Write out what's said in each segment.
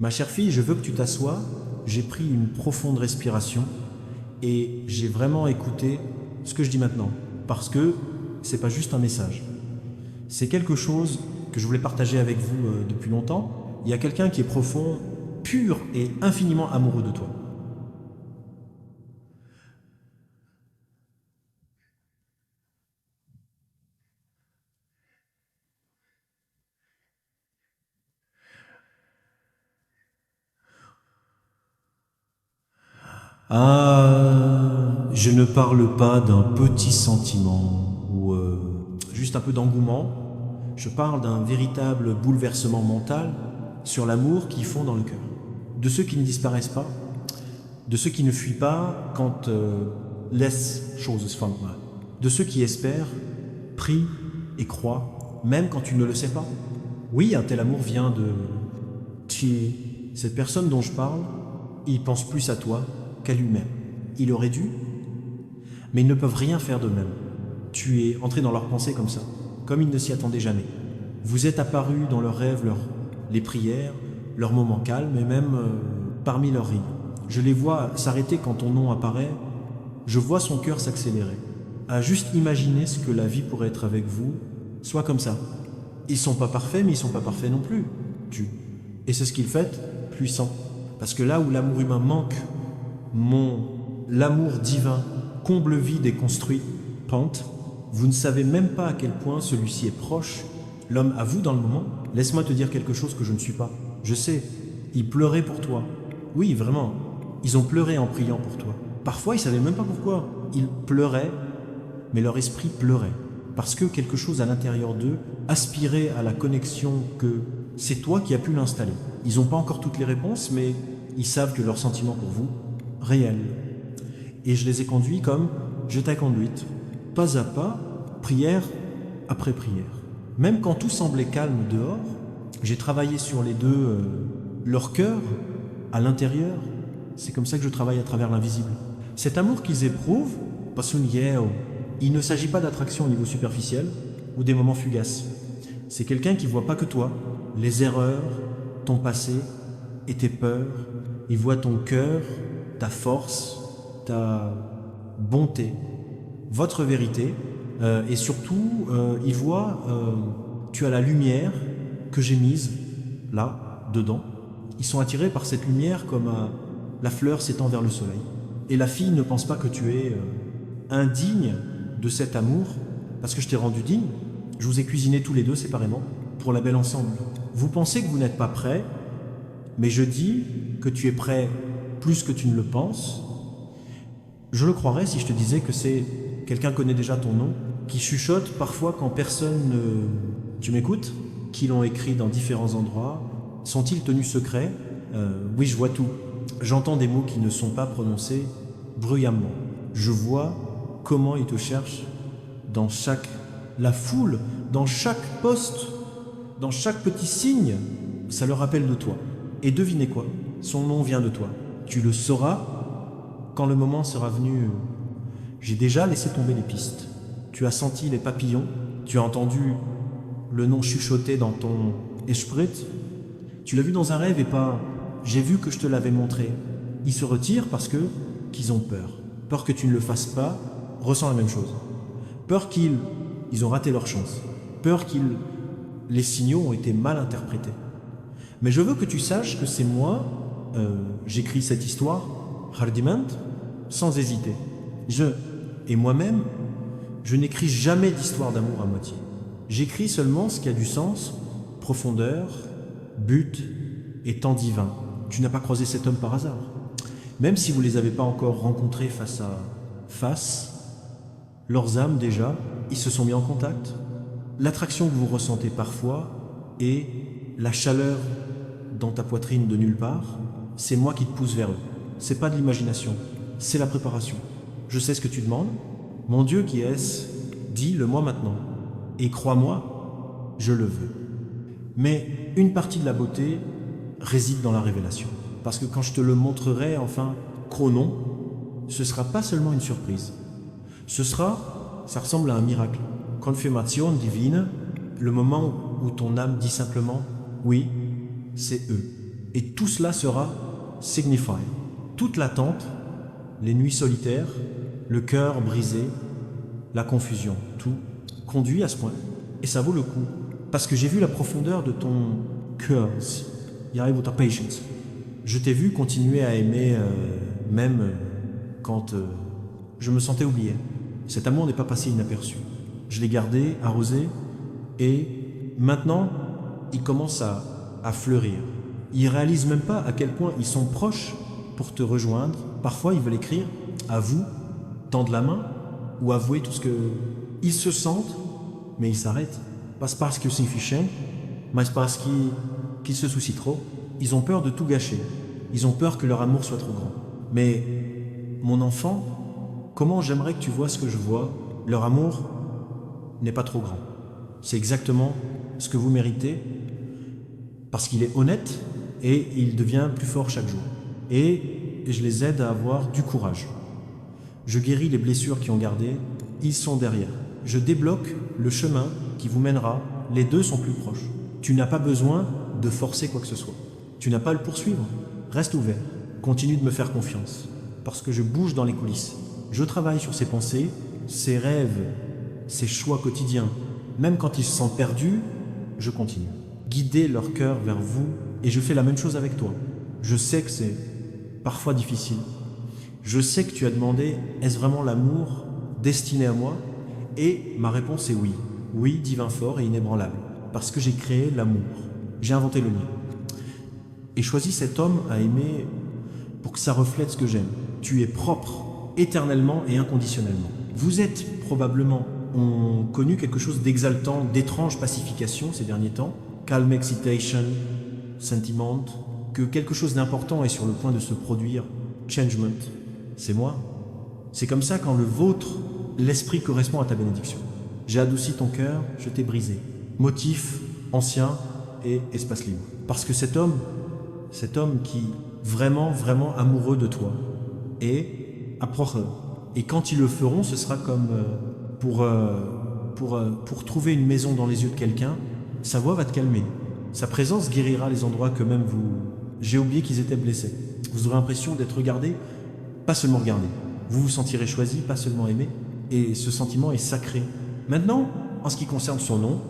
Ma chère fille, je veux que tu t'assoies. J'ai pris une profonde respiration et j'ai vraiment écouté ce que je dis maintenant. Parce que c'est pas juste un message. C'est quelque chose que je voulais partager avec vous depuis longtemps. Il y a quelqu'un qui est profond, pur et infiniment amoureux de toi. Ah, je ne parle pas d'un petit sentiment ou juste un peu d'engouement. Je parle d'un véritable bouleversement mental sur l'amour qui fond dans le cœur. De ceux qui ne disparaissent pas, de ceux qui ne fuient pas quand laisse choses se font mal. De ceux qui espèrent, prient et croient, même quand tu ne le sais pas. Oui, un tel amour vient de tuer. Cette personne dont je parle, il pense plus à toi qu'à lui-même. Il aurait dû, mais ils ne peuvent rien faire d'eux-mêmes. Tu es entré dans leurs pensées comme ça, comme ils ne s'y attendaient jamais. Vous êtes apparu dans leurs rêves, les prières, leurs moments calmes et même parmi leurs rires. Je les vois s'arrêter quand ton nom apparaît. Je vois son cœur s'accélérer. À juste imaginer ce que la vie pourrait être avec vous, soit comme ça. Ils sont pas parfaits, mais ils sont pas parfaits non plus. Tu. Et c'est ce qu'ils fait puissant. Parce que là où l'amour humain manque, l'amour divin comble vide et construit, pente, vous ne savez même pas à quel point celui-ci est proche, l'homme à vous dans le moment. Laisse-moi te dire quelque chose que je ne suis pas. Je sais, ils pleuraient pour toi. Oui, vraiment, ils ont pleuré en priant pour toi. Parfois, ils savaient même pas pourquoi. Ils pleuraient, mais leur esprit pleurait. Parce que quelque chose à l'intérieur d'eux aspirait à la connexion que c'est toi qui as pu l'installer. Ils n'ont pas encore toutes les réponses, mais ils savent que leur sentiment pour vous, réel. Et je les ai conduits comme je t'ai conduite, pas à pas, prière après prière. Même quand tout semblait calme dehors, j'ai travaillé sur les deux, leur cœur, à l'intérieur. C'est comme ça que je travaille à travers l'invisible. Cet amour qu'ils éprouvent, il ne s'agit pas d'attraction au niveau superficiel ou des moments fugaces. C'est quelqu'un qui voit pas que toi, les erreurs, ton passé et tes peurs. Il voit ton cœur, ta force, ta bonté, votre vérité. Et surtout, il voit, tu as la lumière que j'ai mise là, dedans. Ils sont attirés par cette lumière comme la fleur s'étend vers le soleil. Et la fille ne pense pas que tu es indigne de cet amour, parce que je t'ai rendu digne. Je vous ai cuisiné tous les deux séparément, pour la belle ensemble. Vous pensez que vous n'êtes pas prêt, mais je dis que tu es prêt plus que tu ne le penses. Je le croirais si je te disais que c'est quelqu'un connaît déjà ton nom, qui chuchote parfois quand personne ne... Tu m'écoutes? Qui l'ont écrit dans différents endroits. Sont-ils tenus secrets? Oui, je vois tout. J'entends des mots qui ne sont pas prononcés bruyamment. Je vois comment ils te cherchent dans la foule, dans chaque poste, dans chaque petit signe. Ça leur rappelle de toi. Et devinez quoi? Son nom vient de toi. Tu le sauras quand le moment sera venu. J'ai déjà laissé tomber les pistes. Tu as senti les papillons, tu as entendu le nom chuchoté dans ton esprit. Tu l'as vu dans un rêve et pas j'ai vu que je te l'avais montré. Ils se retirent parce que qu'ils ont peur. Peur que tu ne le fasses pas, ressent la même chose. Peur ils ont raté leur chance. Peur les signaux ont été mal interprétés. Mais je veux que tu saches que c'est moi, j'écris cette histoire, Hardiment, sans hésiter. Et moi-même, je n'écris jamais d'histoire d'amour à moitié. J'écris seulement ce qui a du sens, profondeur, but et temps divin. Tu n'as pas croisé cet homme par hasard. Même si vous ne les avez pas encore rencontrés face à face, leurs âmes déjà, ils se sont mis en contact. L'attraction que vous ressentez parfois et la chaleur dans ta poitrine de nulle part, c'est moi qui te pousse vers eux. C'est pas de l'imagination, c'est la préparation. Je sais ce que tu demandes. Mon Dieu qui est-ce? Dis-le-moi maintenant. Et crois-moi, je le veux. Mais une partie de la beauté réside dans la révélation. Parce que quand je te le montrerai, enfin, chronon, ce sera pas seulement une surprise. Ça ressemble à un miracle. Confirmation divine, le moment où ton âme dit simplement, oui, c'est eux. Et tout cela sera signified. Toute l'attente, les nuits solitaires, le cœur brisé, la confusion, tout conduit à ce point. Et ça vaut le coup. Parce que j'ai vu la profondeur de ton cœur. Il arrive ta patience. Je t'ai vu continuer à aimer même quand je me sentais oublié. Cet amour n'est pas passé inaperçu. Je l'ai gardé, arrosé, et maintenant, il commence à fleurir. Ils réalisent même pas à quel point ils sont proches pour te rejoindre. Parfois, ils veulent écrire à vous, tendre la main, ou avouer tout ce que... Ils se sentent, mais ils s'arrêtent. Pas parce que c'est fichant, mais parce qu'ils se soucient trop. Ils ont peur de tout gâcher. Ils ont peur que leur amour soit trop grand. Mais, mon enfant, comment j'aimerais que tu vois ce que je vois. Leur amour n'est pas trop grand. C'est exactement ce que vous méritez, parce qu'il est honnête et il devient plus fort chaque jour. Et je les aide à avoir du courage. Je guéris les blessures qui ont gardé, ils sont derrière. Je débloque le chemin qui vous mènera, les deux sont plus proches. Tu n'as pas besoin de forcer quoi que ce soit. Tu n'as pas à le poursuivre. Reste ouvert. Continue de me faire confiance. Parce que je bouge dans les coulisses. Je travaille sur ses pensées, ses rêves, ses choix quotidiens. Même quand ils se sentent perdus, je continue. Guider leur cœur vers vous, et je fais la même chose avec toi. Je sais que c'est parfois difficile. Je sais que tu as demandé, est-ce vraiment l'amour destiné à moi? Et ma réponse est oui. Oui, divin fort et inébranlable. Parce que j'ai créé l'amour. J'ai inventé le mien. Et choisi cet homme à aimer pour que ça reflète ce que j'aime. Tu es propre, éternellement et inconditionnellement. Vous êtes probablement ont connu quelque chose d'exaltant, d'étrange pacification ces derniers temps, calm excitation, sentiment, que quelque chose d'important est sur le point de se produire, changement, c'est moi. C'est comme ça quand le vôtre, l'esprit correspond à ta bénédiction. J'ai adouci ton cœur, je t'ai brisé. Motif, ancien et espace libre. Parce que cet homme qui vraiment, vraiment amoureux de toi, est approche. Et quand ils le feront, ce sera comme pour trouver une maison dans les yeux de quelqu'un, sa voix va te calmer. Sa présence guérira les endroits que même vous... J'ai oublié qu'ils étaient blessés. Vous aurez l'impression d'être regardé, pas seulement regardé. Vous vous sentirez choisi, pas seulement aimé. Et ce sentiment est sacré. Maintenant, en ce qui concerne son nom,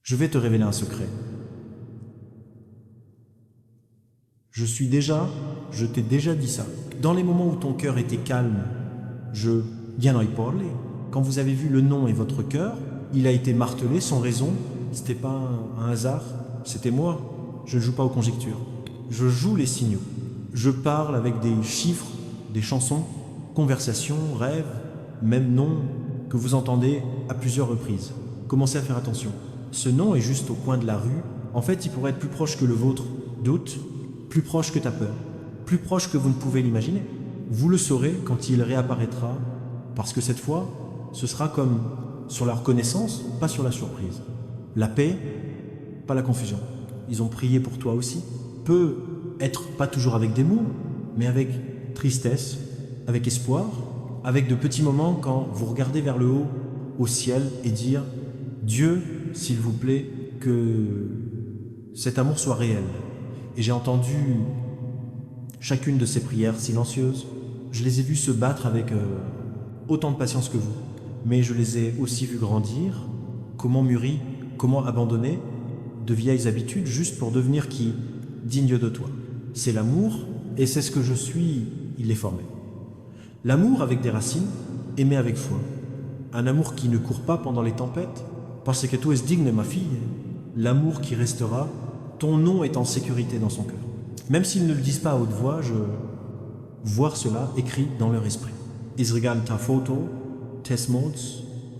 je vais te révéler un secret. Je t'ai déjà dit ça. Dans les moments où ton cœur était calme, viens y parler. Quand vous avez vu le nom et votre cœur, il a été martelé sans raison. C'était pas un hasard, c'était moi. Je ne joue pas aux conjectures. Je joue les signaux. Je parle avec des chiffres, des chansons, conversations, rêves, même noms que vous entendez à plusieurs reprises. Commencez à faire attention. Ce nom est juste au coin de la rue. En fait, il pourrait être plus proche que le vôtre. Doute, plus proche que ta peur, plus proche que vous ne pouvez l'imaginer. Vous le saurez quand il réapparaîtra, parce que cette fois, ce sera comme sur la reconnaissance, pas sur la surprise. La paix, pas la confusion. Ils ont prié pour toi aussi. Peut être pas toujours avec des mots, mais avec tristesse, avec espoir, avec de petits moments quand vous regardez vers le haut, au ciel, et dire « Dieu, s'il vous plaît, que cet amour soit réel. » Et j'ai entendu chacune de ces prières silencieuses. Je les ai vues se battre avec autant de patience que vous. Mais je les ai aussi vues grandir. Comment mûrir, comment abandonner de vieilles habitudes juste pour devenir qui? Digne de toi. C'est l'amour, et c'est ce que je suis, il les formait. L'amour avec des racines, aimer avec foi. Un amour qui ne court pas pendant les tempêtes, parce que tu es digne, ma fille. L'amour qui restera. Ton nom est en sécurité dans son cœur. Même s'ils ne le disent pas à haute voix, je vois cela écrit dans leur esprit. Ils regardent ta photo, tes mots,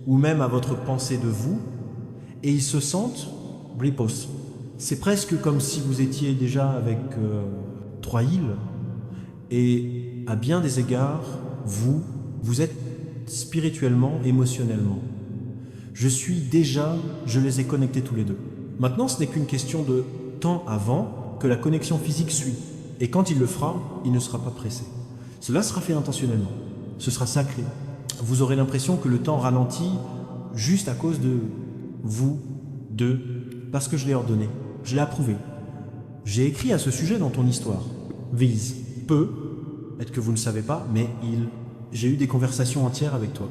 ou même à votre pensée de vous, et ils se sentent ripos. C'est presque comme si vous étiez déjà avec 3 îles, et à bien des égards, vous êtes spirituellement, émotionnellement. Je les ai connectés tous les deux. Maintenant, ce n'est qu'une question de temps avant que la connexion physique suit. Et quand il le fera, il ne sera pas pressé. Cela sera fait intentionnellement. Ce sera sacré. Vous aurez l'impression que le temps ralentit juste à cause de vous, 2. Parce que je l'ai ordonné. Je l'ai approuvé. J'ai écrit à ce sujet dans ton histoire. Vise. Peu. Peut-être que vous ne savez pas, mais j'ai eu des conversations entières avec toi.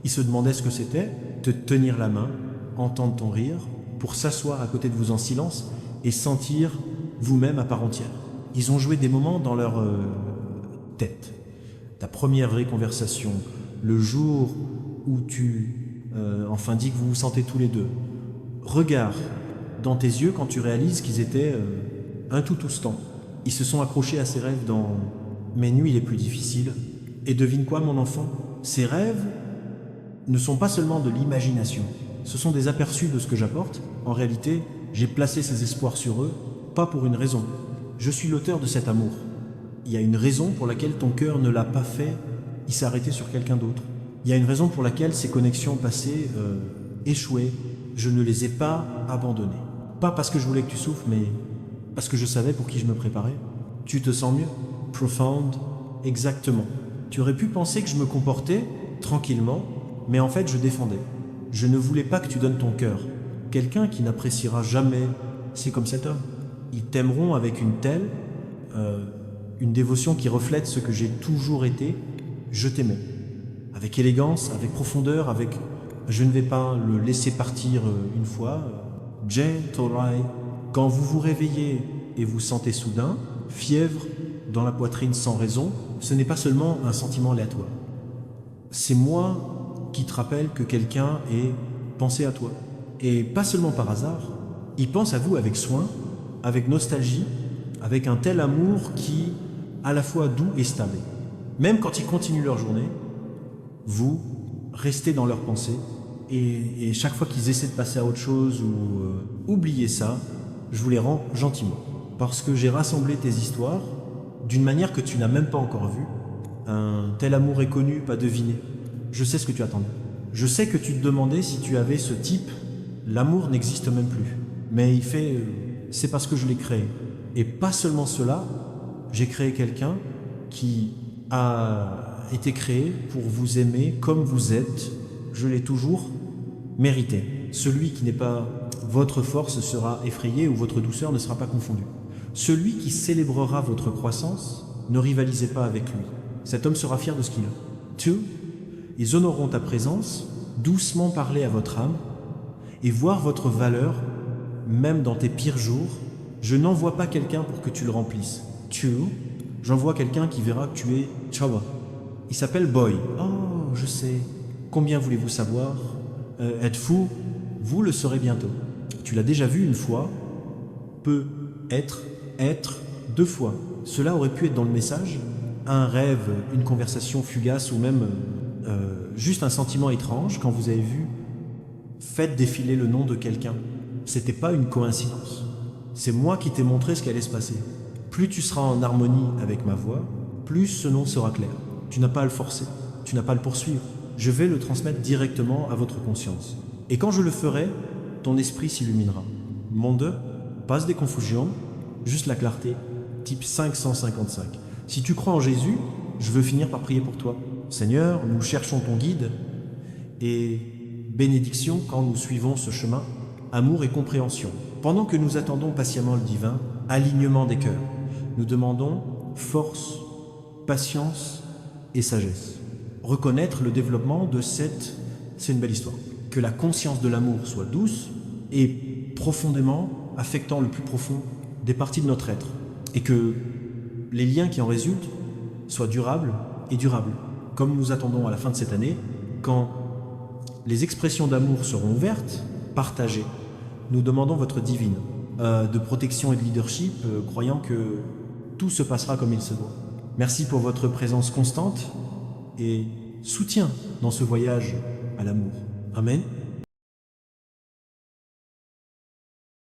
Il se demandait ce que c'était, te tenir la main, entendre ton rire, pour s'asseoir à côté de vous en silence et sentir vous-même à part entière. Ils ont joué des moments dans leur tête. Ta première vraie conversation, le jour où tu dis que vous vous sentez tous les deux. Regard dans tes yeux quand tu réalises qu'ils étaient un tout temps. Ils se sont accrochés à ces rêves dans mes nuits les plus difficiles. Et devine quoi, mon enfant? Ces rêves ne sont pas seulement de l'imagination. Ce sont des aperçus de ce que j'apporte. En réalité, j'ai placé ces espoirs sur eux, pas pour une raison. Je suis l'auteur de cet amour. Il y a une raison pour laquelle ton cœur ne l'a pas fait, il s'est arrêté sur quelqu'un d'autre. Il y a une raison pour laquelle ces connexions passées échouaient. Je ne les ai pas abandonnées. Pas parce que je voulais que tu souffres, mais parce que je savais pour qui je me préparais. Tu te sens mieux? Profound? Exactement. Tu aurais pu penser que je me comportais tranquillement, mais en fait je défendais. Je ne voulais pas que tu donnes ton cœur. Quelqu'un qui n'appréciera jamais, c'est comme cet homme. Ils t'aimeront avec une dévotion qui reflète ce que j'ai toujours été. Je t'aimais. Avec élégance, avec profondeur, je ne vais pas le laisser partir une fois. Gentle eye. Quand vous vous réveillez et vous sentez soudain, fièvre dans la poitrine sans raison, ce n'est pas seulement un sentiment aléatoire. C'est moi qui te rappelle que quelqu'un ait pensé à toi. Et pas seulement par hasard, il pense à vous avec soin, avec nostalgie, avec un tel amour qui, à la fois doux et stable. Même quand ils continuent leur journée, vous restez dans leurs pensées et chaque fois qu'ils essaient de passer à autre chose ou oublier ça, je vous les rends gentiment. Parce que j'ai rassemblé tes histoires d'une manière que tu n'as même pas encore vue. Un tel amour est connu, pas deviné. Je sais ce que tu attendais. Je sais que tu te demandais si tu avais ce type. L'amour n'existe même plus. Mais c'est parce que je l'ai créé. Et pas seulement cela, j'ai créé quelqu'un qui a été créé pour vous aimer comme vous êtes. Je l'ai toujours mérité. Celui qui n'est pas votre force sera effrayé ou votre douceur ne sera pas confondue. Celui qui célébrera votre croissance, ne rivalisez pas avec lui. Cet homme sera fier de ce qu'il a. 2. Ils honoreront ta présence, doucement parler à votre âme et voir votre valeur, même dans tes pires jours. Je n'envoie pas quelqu'un pour que tu le remplisses. 2. J'envoie quelqu'un qui verra que tu es Chawa. Il s'appelle Boy. Oh, je sais. Combien voulez-vous savoir? Êtes-vous? Vous le saurez bientôt. Tu l'as déjà vu une fois. Peut être 2 fois. Cela aurait pu être dans le message. Un rêve, une conversation fugace ou même juste un sentiment étrange quand vous avez vu. Faites défiler le nom de quelqu'un. C'était pas une coïncidence. C'est moi qui t'ai montré ce qui allait se passer. Plus tu seras en harmonie avec ma voix, plus ce nom sera clair. Tu n'as pas à le forcer, tu n'as pas à le poursuivre. Je vais le transmettre directement à votre conscience. Et quand je le ferai, ton esprit s'illuminera. Monde, passe des confusions, juste la clarté, type 555. Si tu crois en Jésus, je veux finir par prier pour toi. Seigneur, nous cherchons ton guide et bénédiction quand nous suivons ce chemin, amour et compréhension. Pendant que nous attendons patiemment le divin, alignement des cœurs, nous demandons force, patience et sagesse. Reconnaître le développement de c'est une belle histoire. Que la conscience de l'amour soit douce et profondément affectant le plus profond des parties de notre être. Et que les liens qui en résultent soient durables et durables. Comme nous attendons à la fin de cette année, quand les expressions d'amour seront ouvertes, partagées, nous demandons votre divine, de protection et de leadership, croyant que tout se passera comme il se doit. Merci pour votre présence constante et soutien dans ce voyage à l'amour. Amen.